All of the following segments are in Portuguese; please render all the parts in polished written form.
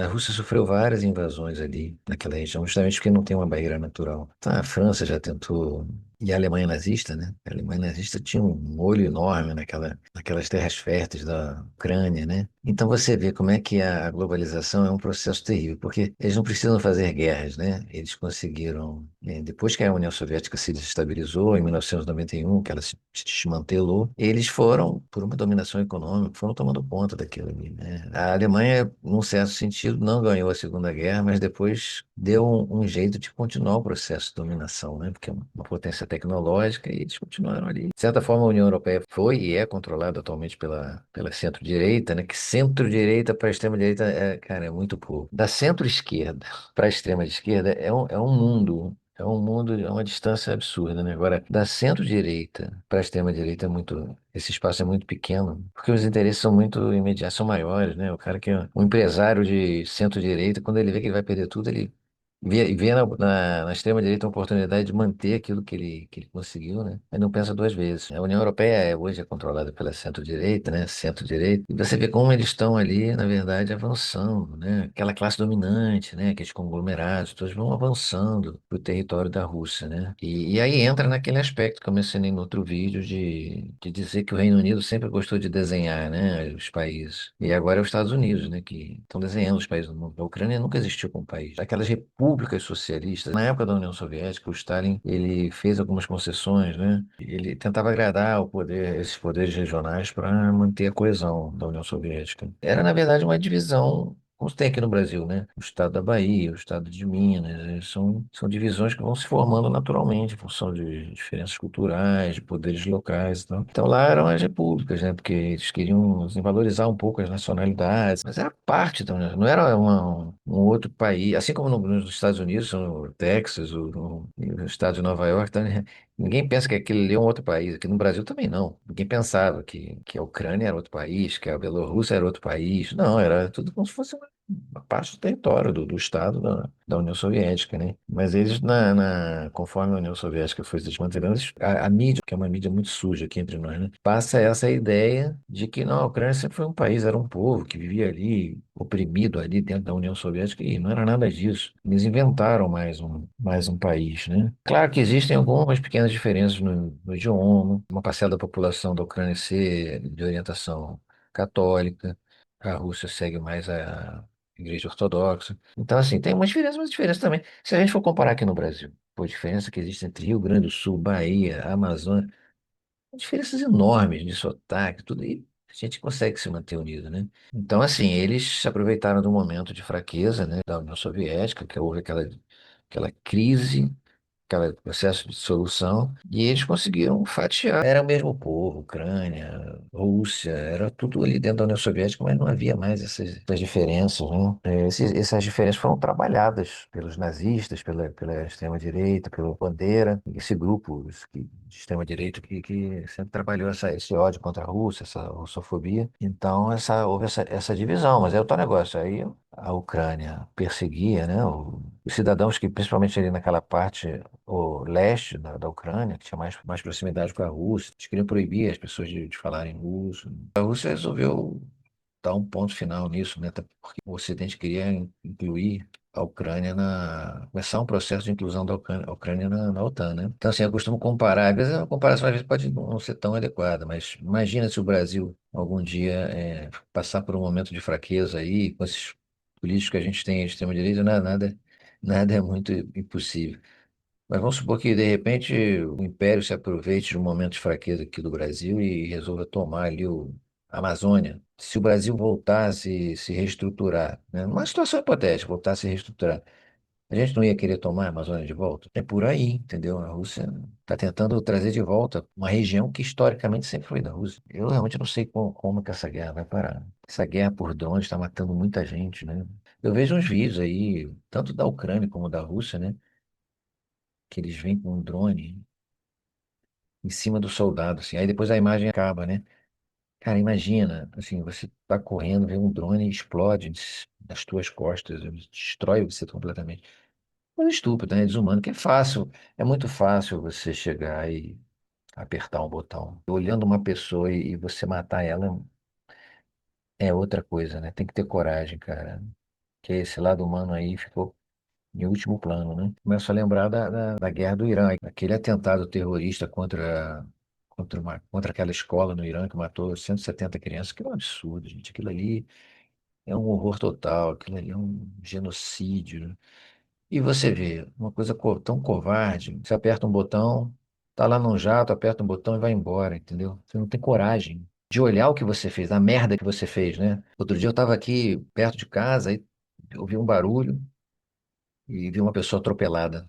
A Rússia sofreu várias invasões ali naquela região, justamente porque não tem uma barreira natural. Então, a França já tentou, e a Alemanha nazista, né? A Alemanha nazista tinha um olho enorme naquelas terras férteis da Ucrânia, né? Então você vê como é que a globalização é um processo terrível, porque eles não precisam fazer guerras, né? Eles conseguiram, depois que a União Soviética se desestabilizou, em 1991, que ela se desmantelou, eles foram, por uma dominação econômica, foram tomando conta daquilo ali, né? A Alemanha, num certo sentido, não ganhou a Segunda Guerra, mas depois deu um jeito de continuar o processo de dominação, né? Porque é uma potência tecnológica e eles continuaram ali. De certa forma, a União Europeia foi e é controlada atualmente pela centro-direita, né? Que centro-direita para extrema-direita cara, é muito pouco. Da centro-esquerda para a extrema-esquerda é um mundo. É um mundo, é uma distância absurda, né? Agora, da centro-direita para a extrema-direita esse espaço é muito pequeno, porque os interesses são muito imediatos, são maiores, né? O cara que é um empresário de centro-direita, quando ele vê que ele vai perder tudo, ele vê na extrema-direita uma oportunidade de manter aquilo que ele conseguiu, né? Aí não pensa duas vezes. A União Europeia hoje é controlada pela centro-direita, né? Centro-direita. E você vê como eles estão ali, na verdade, avançando, né? Aquela classe dominante, né? Aqueles conglomerados, todos vão avançando para o território da Rússia, né? E aí entra naquele aspecto que eu mencionei no outro vídeo de dizer que o Reino Unido sempre gostou de desenhar, né? Os países. E agora é os Estados Unidos, né? Que estão desenhando os países do mundo. A Ucrânia nunca existiu como país. Aquelas repúblicas socialistas. Na época da União Soviética, o Stalin ele fez algumas concessões, né? Ele tentava agradar esses poderes regionais para manter a coesão da União Soviética. Era, na verdade, uma divisão. Como tem aqui no Brasil, né? O estado da Bahia, o estado de Minas, são divisões que vão se formando naturalmente, em função de diferenças culturais, de poderes locais e tal. Então lá eram as repúblicas, né? Porque eles queriam assim, valorizar um pouco as nacionalidades, mas era parte, então, né? Não era um outro país. Assim como nos Estados Unidos, no Texas, no estado de Nova York, tá, né? Ninguém pensa que aquele ali é um outro país. Aqui no Brasil também não. Ninguém pensava que a Ucrânia era outro país, que a Bielorrússia era outro país. Não, era tudo como se fosse uma parte do território do Estado da União Soviética, né? Mas eles, conforme a União Soviética foi se desmantelando, a mídia, que é uma mídia muito suja aqui entre nós, né? Passa essa ideia de que não, a Ucrânia sempre foi um país, era um povo que vivia ali, oprimido ali dentro da União Soviética, e não era nada disso. Eles inventaram mais um país, né? Claro que existem algumas pequenas diferenças no idioma, uma parcela da população da Ucrânia ser de orientação católica, a Rússia segue mais a Igreja Ortodoxa. Então, assim, tem umas diferenças, mas diferenças também. Se a gente for comparar aqui no Brasil, a diferença que existe entre Rio Grande do Sul, Bahia, Amazônia, diferenças enormes de sotaque, tudo, e a gente consegue se manter unido, né? Então, assim, eles se aproveitaram do momento de fraqueza, né, da União Soviética, que houve aquela crise, aquele processo de dissolução, e eles conseguiram fatiar. Era o mesmo povo, Ucrânia, Rússia, era tudo ali dentro da União Soviética, mas não havia mais essas diferenças, né? Essas diferenças foram trabalhadas pelos nazistas, pela extrema-direita, pelo Bandeira, esse grupo de extrema-direita que sempre trabalhou esse ódio contra a Rússia, essa russofobia. Então, houve essa divisão, mas é o tal negócio. Aí a Ucrânia perseguia, né, os cidadãos que, principalmente ali naquela parte o leste da Ucrânia, que tinha mais proximidade com a Rússia, eles queriam proibir as pessoas de falarem russo. A Rússia resolveu dar um ponto final nisso, né? Até porque o Ocidente queria incluir a Ucrânia começar um processo de inclusão da Ucrânia na OTAN, né? Então, assim, eu costumo comparar, às vezes a comparação às vezes pode não ser tão adequada, mas imagina se o Brasil algum dia passar por um momento de fraqueza aí, com esses políticos que a gente tem de extrema-direita, nada é muito impossível. Mas vamos supor que, de repente, o Império se aproveite de um momento de fraqueza aqui do Brasil e resolva tomar ali a Amazônia. Se o Brasil voltar a se reestruturar, né? Numa situação hipotética, voltar a se reestruturar, a gente não ia querer tomar a Amazônia de volta? É por aí, entendeu? A Rússia está tentando trazer de volta uma região que historicamente sempre foi da Rússia. Eu realmente não sei como que essa guerra vai parar. Essa guerra por drones está matando muita gente, né? Eu vejo uns vídeos aí, tanto da Ucrânia como da Rússia, né? Que eles vêm com um drone em cima do soldado, assim. Aí depois a imagem acaba, né? Cara, imagina, assim, você tá correndo, vê um drone e explode nas tuas costas, destrói você completamente. Coisa estúpida, né? Desumano, que é fácil, é muito fácil você chegar e apertar um botão. Olhando uma pessoa e você matar ela é outra coisa, né? Tem que ter coragem, cara. que esse lado humano aí ficou em último plano, né? Começo a lembrar da guerra do Irã, aquele atentado terrorista contra aquela escola no Irã que matou 170 crianças, que é um absurdo, gente. Aquilo ali é um horror total, aquilo ali é um genocídio. E você vê, uma coisa tão covarde, você aperta um botão, tá lá num jato, aperta um botão e vai embora, entendeu? Você não tem coragem de olhar o que você fez, a merda que você fez, né? Outro dia eu estava aqui perto de casa e ouvi um barulho e vi uma pessoa atropelada.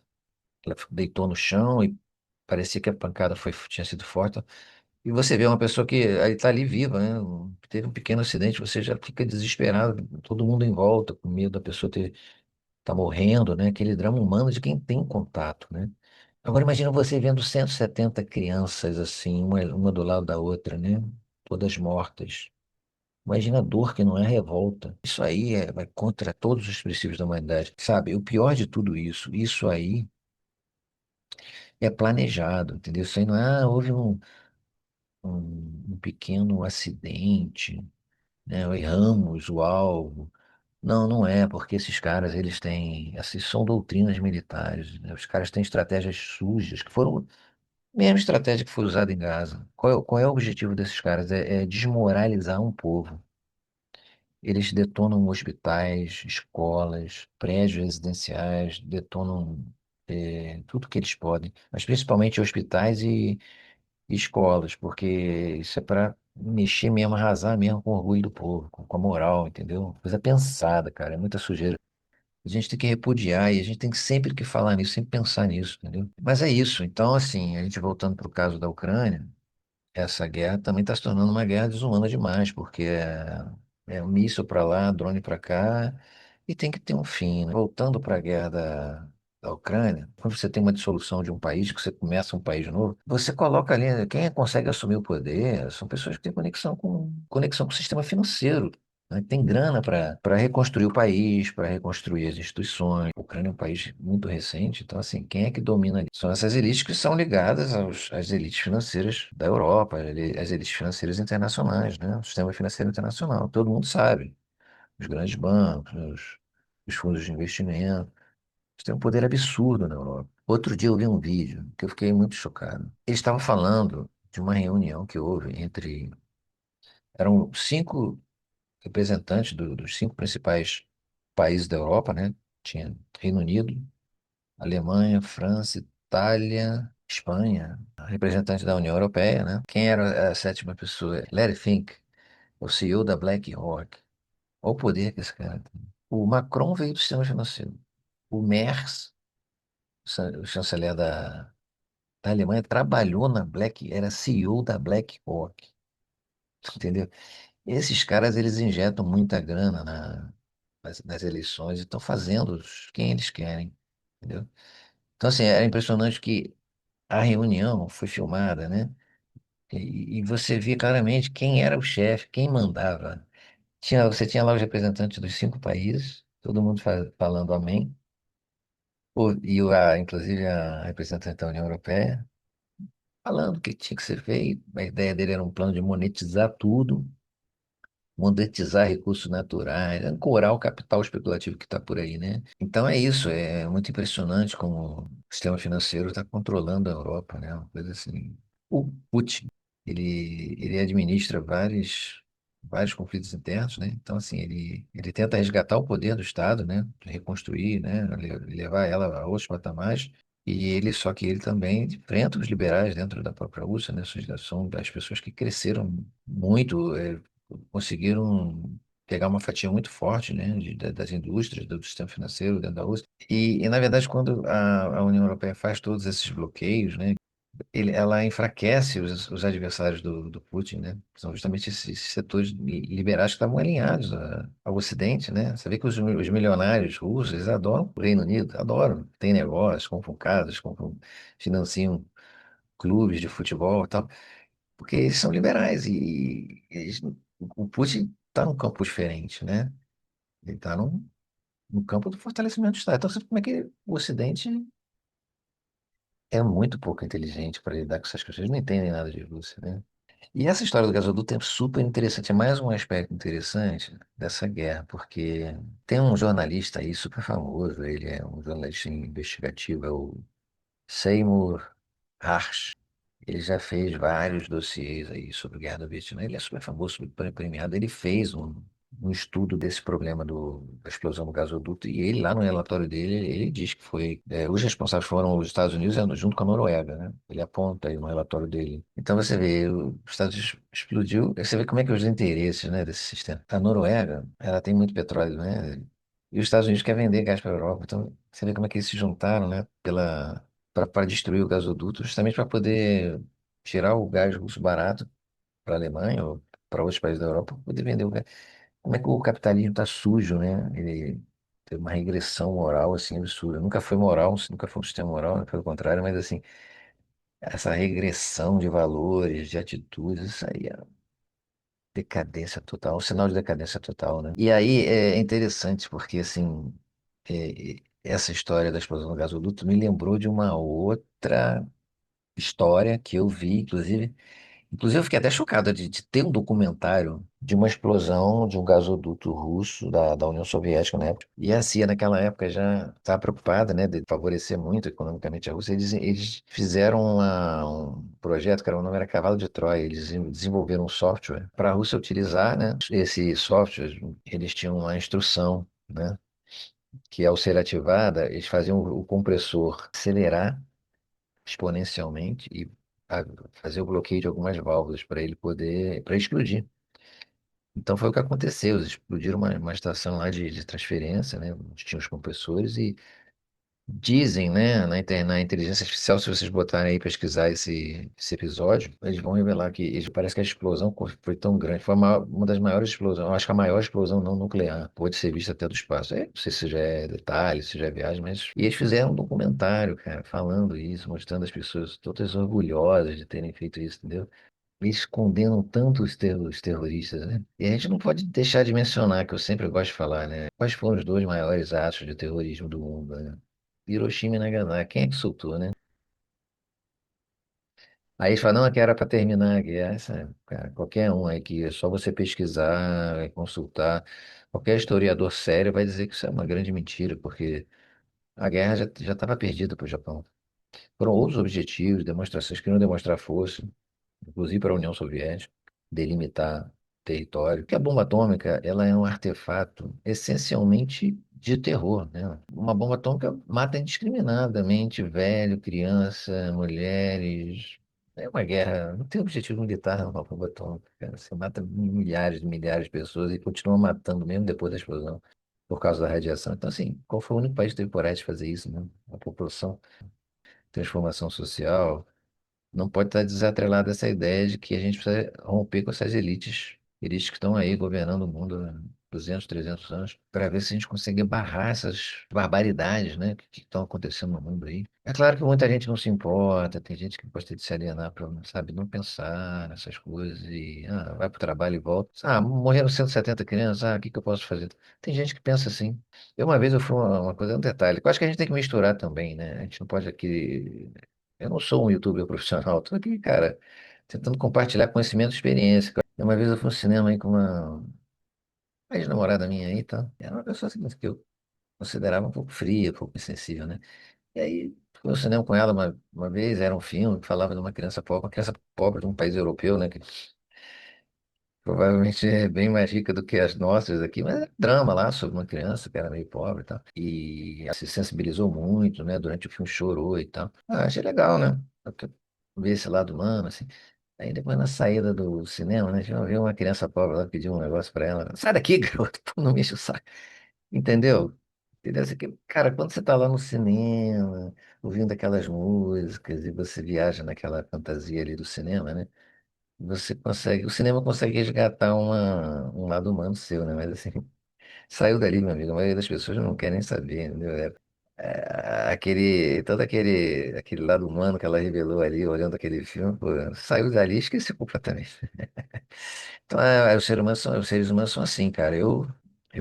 Ela deitou no chão e parecia que a pancada tinha sido forte. E você vê uma pessoa que está ali viva, né? Teve um pequeno acidente, você já fica desesperado, todo mundo em volta, com medo da pessoa ter tá morrendo, né? Aquele drama humano de quem tem contato, né? Agora imagina você vendo 170 crianças assim, uma do lado da outra, né? Todas mortas. Imagina a dor que não é revolta. Isso aí vai contra todos os princípios da humanidade. Sabe, o pior de tudo isso aí é planejado, entendeu? Isso aí não é, houve um pequeno acidente, né? Erramos o alvo. Não, não é, porque esses caras, eles têm, assim, são doutrinas militares, né? Os caras têm estratégias sujas, que foram a mesma estratégia que foi usada em Gaza. Qual é o objetivo desses caras? É desmoralizar um povo. Eles detonam hospitais, escolas, prédios residenciais, detonam tudo que eles podem, mas principalmente hospitais e escolas, porque isso é para mexer mesmo, arrasar mesmo com o orgulho do povo, com a moral, entendeu? Coisa pensada, cara, é muita sujeira. A gente tem que repudiar e a gente tem que sempre que falar nisso, sempre pensar nisso, entendeu? Mas é isso. Então, assim, a gente voltando para o caso da Ucrânia, essa guerra também está se tornando uma guerra desumana demais, porque é um míssil para lá, drone para cá, e tem que ter um fim, né? Voltando para a guerra da Ucrânia, quando você tem uma dissolução de um país, que você começa um país novo, você coloca ali, quem consegue assumir o poder são pessoas que têm conexão com o sistema financeiro, né? Tem grana para reconstruir o país, para reconstruir as instituições. A Ucrânia é um país muito recente, então, assim, quem é que domina ali? São essas elites que são ligadas às elites financeiras da Europa, às elites financeiras internacionais, né? O sistema financeiro internacional, todo mundo sabe. Os grandes bancos, né? Os fundos de investimento. Eles têm um poder absurdo na Europa. Outro dia eu vi um vídeo que eu fiquei muito chocado. Eles estavam falando de uma reunião que houve entre. Eram cinco representantes dos cinco principais países da Europa, né? Tinha Reino Unido, Alemanha, França, Itália, Espanha, representante da União Europeia, né? Quem era a sétima pessoa? Larry Fink, o CEO da BlackRock. Olha o poder que esse cara tem. O Macron veio do sistema financeiro. O Merz, o chanceler da Alemanha, trabalhou na era CEO da BlackRock. Entendeu? Esses caras, eles injetam muita grana nas eleições e estão fazendo quem eles querem. Entendeu? Então, assim, era impressionante que a reunião foi filmada, né? E você via claramente quem era o chefe, quem mandava. Você tinha lá os representantes dos cinco países, todo mundo falando amém, inclusive a representante da União Europeia, falando o que tinha que ser feito. A ideia dele era um plano de monetizar recursos naturais, ancorar o capital especulativo que está por aí, né? Então é isso, é muito impressionante como o sistema financeiro está controlando a Europa, né? Uma coisa assim. O Putin, ele administra vários conflitos internos, né? Então, assim, ele tenta resgatar o poder do Estado, né? Reconstruir, né? Levar ela a outros patamares. Só que ele também enfrenta os liberais dentro da própria Rússia, né? São as pessoas que cresceram muito, conseguiram pegar uma fatia muito forte, né, das indústrias, do sistema financeiro dentro da Rússia. Na verdade, quando a União Europeia faz todos esses bloqueios, né, ela enfraquece os adversários do Putin, né? São justamente esses setores liberais que estavam alinhados ao Ocidente, né? Você vê que os milionários russos, eles adoram o Reino Unido, adoram. Tem negócios, compram casas, financiam clubes de futebol e tal, porque eles são liberais o Putin está num campo diferente, né? Ele está no campo do fortalecimento do Estado. Então, você vê como é que o Ocidente é muito pouco inteligente para lidar com essas questões, não entendem nada de Rússia, né? E essa história do gasoduto é super interessante, é mais um aspecto interessante dessa guerra, porque tem um jornalista aí super famoso, ele é um jornalista investigativo, é o Seymour Hersh. Ele já fez vários dossiês aí sobre a Guerra do Vietnã. Ele é super famoso, super premiado. Ele fez um estudo desse problema da explosão do gasoduto e ele, lá no relatório dele, ele diz que foi... os responsáveis foram os Estados Unidos junto com a Noruega, né? Ele aponta aí no relatório dele. Então você vê, os Estados Unidos explodiu. Você vê como é que é os interesses, né, desse sistema. A Noruega, ela tem muito petróleo, né? E os Estados Unidos querem vender gás para a Europa. Então você vê como é que eles se juntaram, né? Para destruir o gasoduto, justamente para poder tirar o gás russo barato para a Alemanha ou para outros países da Europa, para poder vender o gás. Como é que o capitalismo está sujo, né? Ele tem uma regressão moral assim absurda. Nunca foi moral, nunca foi um sistema moral, pelo contrário, mas assim, essa regressão de valores, de atitudes, isso aí é decadência total, um sinal de decadência total, né? E aí é interessante porque assim, essa história da explosão do gasoduto me lembrou de uma outra história que eu vi, inclusive. Inclusive, eu fiquei até chocado de ter um documentário de uma explosão de um gasoduto russo da União Soviética na época. E a CIA, naquela época, já estava preocupada, né, de favorecer muito economicamente a Rússia. Eles fizeram um projeto, que o nome era Cavalo de Troia. Eles desenvolveram um software para a Rússia utilizar, né? Esse software, eles tinham uma instrução, né, que ao ser ativada, eles faziam o compressor acelerar exponencialmente e a- fazer o bloqueio de algumas válvulas para explodir. Então foi o que aconteceu. Eles explodiram uma estação lá de transferência, né? Onde tinha os compressores e dizem, né, na inteligência artificial, se vocês botarem aí pesquisar esse episódio, eles vão revelar que parece que a explosão foi tão grande, foi uma das maiores explosões, eu acho que a maior explosão não nuclear, pode ser vista até do espaço. Não sei se já é detalhe, se já é viagem, mas... E eles fizeram um documentário, cara, falando isso, mostrando as pessoas todas orgulhosas de terem feito isso, entendeu? Eles condenam tanto os terroristas, né? E a gente não pode deixar de mencionar, que eu sempre gosto de falar, né? Quais foram os dois maiores atos de terrorismo do mundo, né? Hiroshima e Nagasaki. Quem é que soltou, né? Aí eles falam, não, que era para terminar a guerra. Cara, qualquer um aí que é só você pesquisar, consultar, qualquer historiador sério vai dizer que isso é uma grande mentira, porque a guerra já estava perdida para o Japão. Foram outros objetivos, demonstrações, queriam demonstrar força, inclusive para a União Soviética, delimitar território. Porque a bomba atômica, ela é um artefato essencialmente de terror, né? Uma bomba atômica mata indiscriminadamente velho, criança, mulheres. É uma guerra, não tem objetivo militar uma bomba atômica, cara. Você mata milhares e milhares de pessoas e continua matando mesmo depois da explosão, por causa da radiação. Então, assim, qual foi o único país que teve coragem de fazer isso, né? A população, transformação social. Não pode estar desatrelada essa ideia de que a gente precisa romper com essas elites que estão aí governando o mundo há 200, 300 anos, para ver se a gente consegue barrar essas barbaridades, né, que estão acontecendo no mundo aí. É claro que muita gente não se importa, tem gente que gosta de se alienar para, sabe, não pensar nessas coisas e vai para o trabalho e volta. Morreram 170 crianças, o que que eu posso fazer? Tem gente que pensa assim. Uma vez eu fui uma coisa, um detalhe, que eu acho que a gente tem que misturar também, né? A gente não pode aqui eu não sou um youtuber profissional, tô aqui, cara, tentando compartilhar conhecimento e experiência. Uma vez eu fui ao cinema aí com uma ex-namorada minha aí, tá? Era uma pessoa assim, que eu considerava um pouco fria, um pouco insensível, né? E aí, fui ao cinema com ela uma vez, era um filme que falava de uma criança pobre de um país europeu, né? Que provavelmente é bem mais rica do que as nossas aqui, mas é drama lá sobre uma criança que era meio pobre e tal. E ela se sensibilizou muito, né? Durante o filme chorou e tal. Achei legal, né? Porque ver esse lado humano, assim. Aí depois na saída do cinema, né? Já viu uma criança pobre lá pedir um negócio pra ela. Sai daqui, garoto, pô, não me enche o saco. Entendeu? Entendeu? Cara, quando você tá lá no cinema, ouvindo aquelas músicas e você viaja naquela fantasia ali do cinema, né? Você consegue, o cinema consegue resgatar um lado humano seu, né? Mas assim, saiu dali, meu amigo, a maioria das pessoas não quer nem saber, entendeu? Aquele lado humano que ela revelou ali, olhando aquele filme, pô, saiu dali e esqueceu completamente. Então, os seres humanos são assim, cara. Eu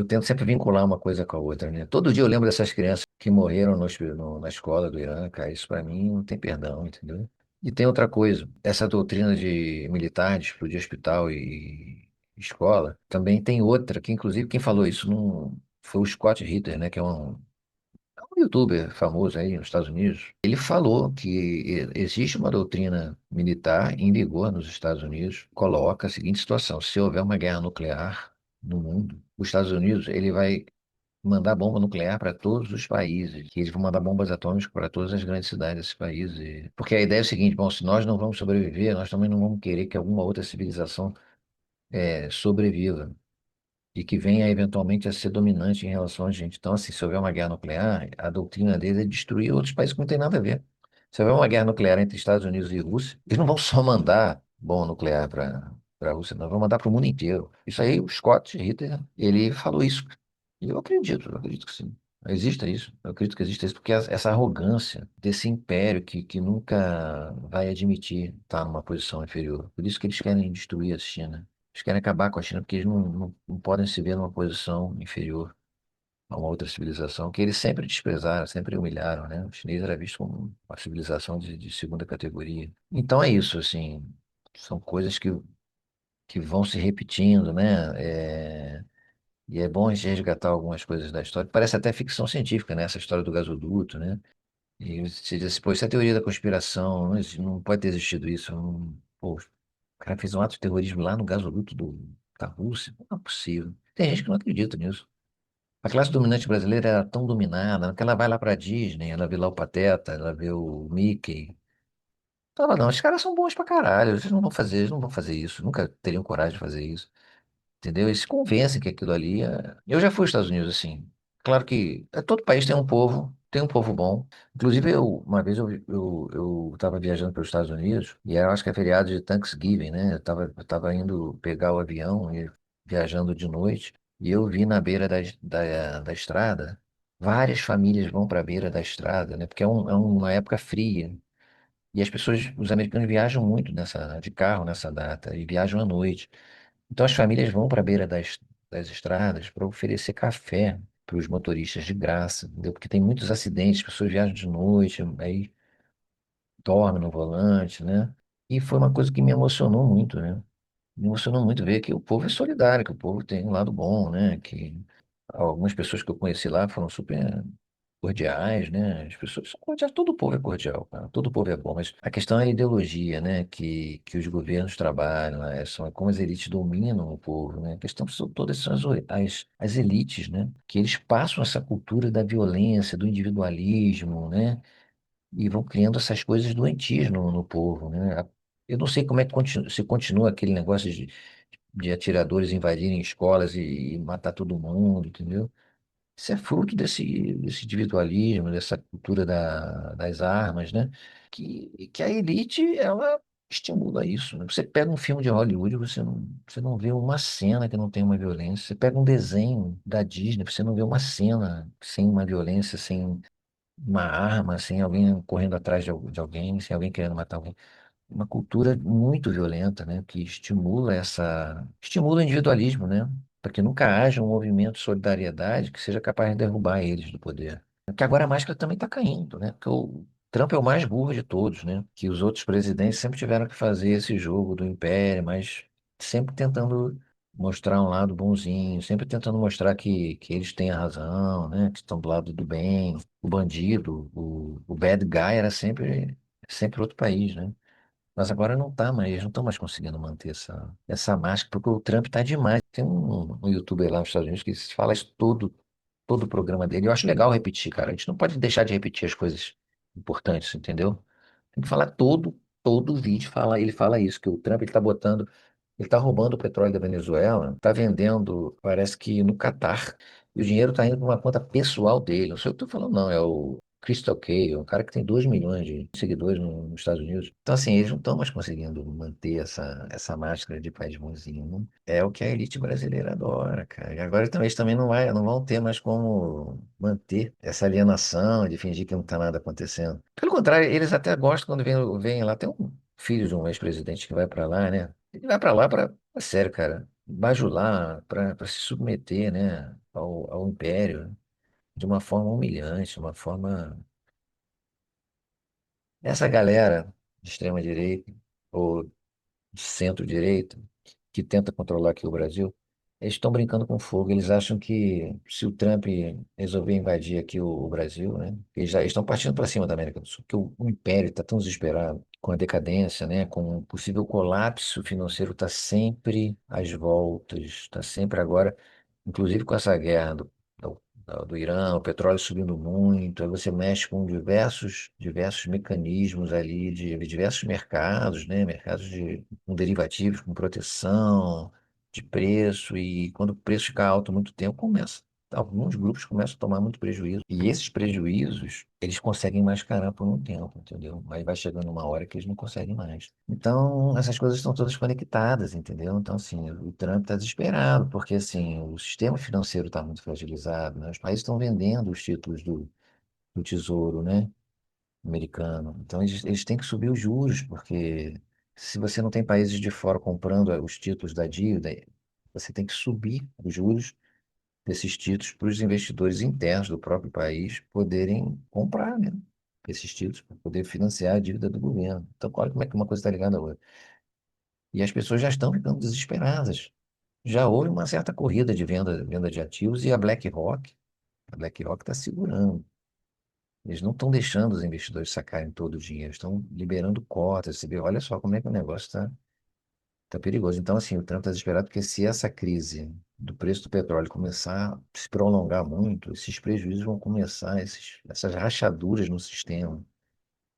tento sempre vincular uma coisa com a outra, né? Todo dia eu lembro dessas crianças que morreram na escola do Irã, cara. Isso pra mim não tem perdão, entendeu? E tem outra coisa, essa doutrina de militar, de explodir hospital e escola, também tem outra, que inclusive quem falou isso não foi o Scott Ritter, né, que é um youtuber famoso aí nos Estados Unidos. Ele falou que existe uma doutrina militar em vigor nos Estados Unidos, coloca a seguinte situação: se houver uma guerra nuclear no mundo, os Estados Unidos ele vai mandar bomba nuclear para todos os países, que eles vão mandar bombas atômicas para todas as grandes cidades desses países. Porque a ideia é o seguinte, bom, se nós não vamos sobreviver, nós também não vamos querer que alguma outra civilização sobreviva e que venha eventualmente a ser dominante em relação a gente. Então, assim, se houver uma guerra nuclear, a doutrina deles é destruir outros países que não tem nada a ver. Se houver uma guerra nuclear entre Estados Unidos e Rússia, eles não vão só mandar bomba nuclear para a Rússia, não, vão mandar para o mundo inteiro. Isso aí, o Scott Ritter, ele falou isso. E eu acredito que sim. Existe isso, eu acredito que existe isso, porque essa arrogância desse império que nunca vai admitir estar numa posição inferior. Por isso que eles querem destruir a China. Eles querem acabar com a China porque eles não podem se ver numa posição inferior a uma outra civilização que eles sempre desprezaram, sempre humilharam, né? O chinês era visto como uma civilização de segunda categoria. Então é isso, assim, são coisas que vão se repetindo, né? E é bom a gente resgatar algumas coisas da história. Parece até ficção científica, né? Essa história do gasoduto, né? E você diz assim, pô, isso é teoria da conspiração, não pode ter existido isso. Não, pô, o cara fez um ato de terrorismo lá no gasoduto da Rússia. Não é possível. Tem gente que não acredita nisso. A classe dominante brasileira era tão dominada que ela vai lá pra Disney, ela vê lá o Pateta, ela vê o Mickey. Fala, não, esses caras são bons pra caralho, eles não vão fazer isso, nunca teriam coragem de fazer isso. Entendeu? Eles se convencem que aquilo ali é... Eu já fui aos Estados Unidos, assim. Claro que todo país tem um povo bom. Inclusive, uma vez eu estava viajando pelos Estados Unidos, e era, acho que é feriado de Thanksgiving, né? Eu tava indo pegar o avião e viajando de noite, e eu vi na beira da estrada, várias famílias vão para a beira da estrada, né? Porque é uma época fria. E as pessoas, os americanos viajam muito de carro nessa data, e viajam à noite. Então as famílias vão para a beira das estradas para oferecer café para os motoristas de graça, entendeu? Porque tem muitos acidentes, pessoas viajam de noite, aí dormem no volante, né? E foi uma coisa que me emocionou muito, né? Me emocionou muito ver que o povo é solidário, que o povo tem um lado bom, né? Que algumas pessoas que eu conheci lá foram super cordiais, né? As pessoas são cordiais, todo o povo é cordial, cara. Todo o povo é bom, mas a questão é a ideologia, né? Que os governos trabalham, né? São como as elites dominam o povo, né? A questão são todas são as elites, né? Que eles passam essa cultura da violência, do individualismo, né? E vão criando essas coisas doentias no povo, né? Eu não sei como é que se continua aquele negócio de atiradores invadirem escolas e matar todo mundo, entendeu? Isso é fruto desse individualismo, dessa cultura das armas, né? Que a elite, ela estimula isso, né? Você pega um filme de Hollywood, você não vê uma cena que não tem uma violência. Você pega um desenho da Disney, você não vê uma cena sem uma violência, sem uma arma, sem alguém correndo atrás de alguém, sem alguém querendo matar alguém. Uma cultura muito violenta, né? Que estimula o individualismo, né? Para que nunca haja um movimento de solidariedade que seja capaz de derrubar eles do poder. Porque agora a máscara também está caindo, né? Porque o Trump é o mais burro de todos, né? Que os outros presidentes sempre tiveram que fazer esse jogo do império, mas sempre tentando mostrar um lado bonzinho, sempre tentando mostrar que eles têm a razão, né? Que estão do lado do bem. O bandido, o bad guy era sempre outro país, né? Mas agora não tá mais, eles não estão mais conseguindo manter essa máscara, porque o Trump tá demais. Tem um youtuber lá nos Estados Unidos que fala isso todo o programa dele. Eu acho legal repetir, cara. A gente não pode deixar de repetir as coisas importantes, entendeu? Tem que falar todo vídeo, ele fala isso, que o Trump ele tá roubando o petróleo da Venezuela, tá vendendo, parece que no Catar, e o dinheiro tá indo para uma conta pessoal dele. Não sei o que eu tô falando, não, é o Crystal Kay, um cara que tem 2 milhões de seguidores nos Estados Unidos. Então, assim, eles não estão mais conseguindo manter essa máscara de país bonzinho, né? É o que a elite brasileira adora, cara. E agora também, eles também não vão ter mais como manter essa alienação de fingir que não está nada acontecendo. Pelo contrário, eles até gostam quando vem lá. Tem um filho de um ex-presidente que vai para lá, né? Ele vai para lá sério, cara, bajular, para se submeter, né, ao império de uma forma humilhante, uma forma. Essa galera. de extrema-direita ou de centro-direita, que tenta controlar aqui o Brasil, eles estão brincando com fogo. Eles acham que se o Trump resolver invadir aqui o Brasil, né? Eles já estão partindo para cima da América do Sul, que o Império está tão desesperado com a decadência, né? Com o possível colapso financeiro, está sempre às voltas, está sempre agora, inclusive com essa guerra do Irã, o petróleo subindo muito, aí você mexe com diversos mecanismos ali de diversos mercados, né? Mercados com derivativos, com proteção de preço, e quando o preço fica alto muito tempo, alguns grupos começam a tomar muito prejuízo. E esses prejuízos, eles conseguem mascarar por um tempo, entendeu? Mas vai chegando uma hora que eles não conseguem mais. Então, essas coisas estão todas conectadas, entendeu? Então, assim, o Trump está desesperado, porque, assim, o sistema financeiro está muito fragilizado, né? Os países estão vendendo os títulos do Tesouro, né? Americano. Então, eles têm que subir os juros, porque se você não tem países de fora comprando os títulos da dívida, você tem que subir os juros desses títulos para os investidores internos do próprio país poderem comprar, né? Esses títulos para poder financiar a dívida do governo. Então, olha como é que uma coisa está ligada à outra. E as pessoas já estão ficando desesperadas. Já houve uma certa corrida de venda de ativos e a BlackRock está segurando. Eles não estão deixando os investidores sacarem todo o dinheiro, estão liberando cotas. Você vê, olha só como é que o negócio está perigoso. Então, assim, o Trump está desesperado porque se essa crise do preço do petróleo começar a se prolongar muito, esses prejuízos vão começar, essas rachaduras no sistema,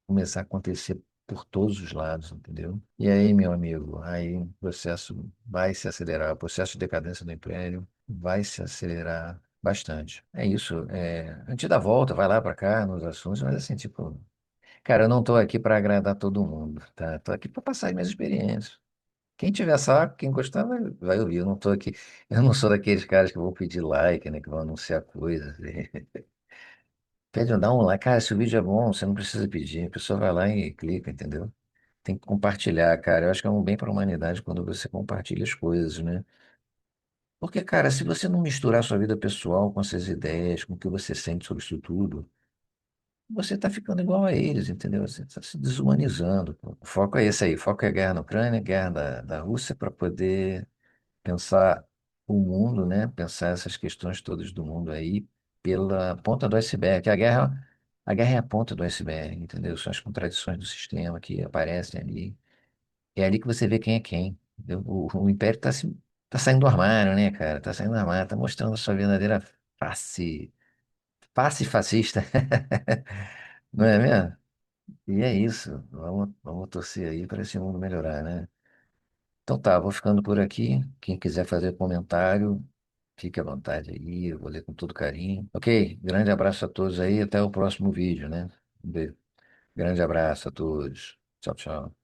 começar a acontecer por todos os lados, entendeu? E aí, meu amigo, aí o processo vai se acelerar, o processo de decadência do império vai se acelerar bastante. É isso. A gente dá volta, vai lá para cá nos assuntos, mas assim, tipo, cara, eu não estou aqui para agradar todo mundo, tá? Estou aqui para passar as minhas experiências. Quem tiver saco, quem gostar, vai ouvir. Eu não tô aqui, eu não sou daqueles caras que vão pedir like, né? Que vão anunciar coisas. Pede, dá um like. Cara, se o vídeo é bom, você não precisa pedir. A pessoa vai lá e clica, entendeu? Tem que compartilhar, cara. Eu acho que é um bem para a humanidade quando você compartilha as coisas, né? Porque, cara, se você não misturar sua vida pessoal com essas ideias, com o que você sente sobre isso tudo, você tá ficando igual a eles, entendeu? Você está se desumanizando. Pô. O foco é esse aí. O foco é a guerra na Ucrânia, a guerra da Rússia, para poder pensar o mundo, né? Pensar essas questões todas do mundo aí pela ponta do iceberg. A guerra é a ponta do iceberg, entendeu? São as contradições do sistema que aparecem ali. É ali que você vê quem é quem. Entendeu? O Império tá saindo do armário, né, cara? Tá saindo do armário, tá mostrando a sua verdadeira face, face fascista. Não é mesmo? E é isso. Vamos torcer aí para esse mundo melhorar, né? Então tá, vou ficando por aqui. Quem quiser fazer comentário, fique à vontade aí, eu vou ler com todo carinho. Ok? Grande abraço a todos aí, até o próximo vídeo, né? Grande abraço a todos. Tchau, tchau.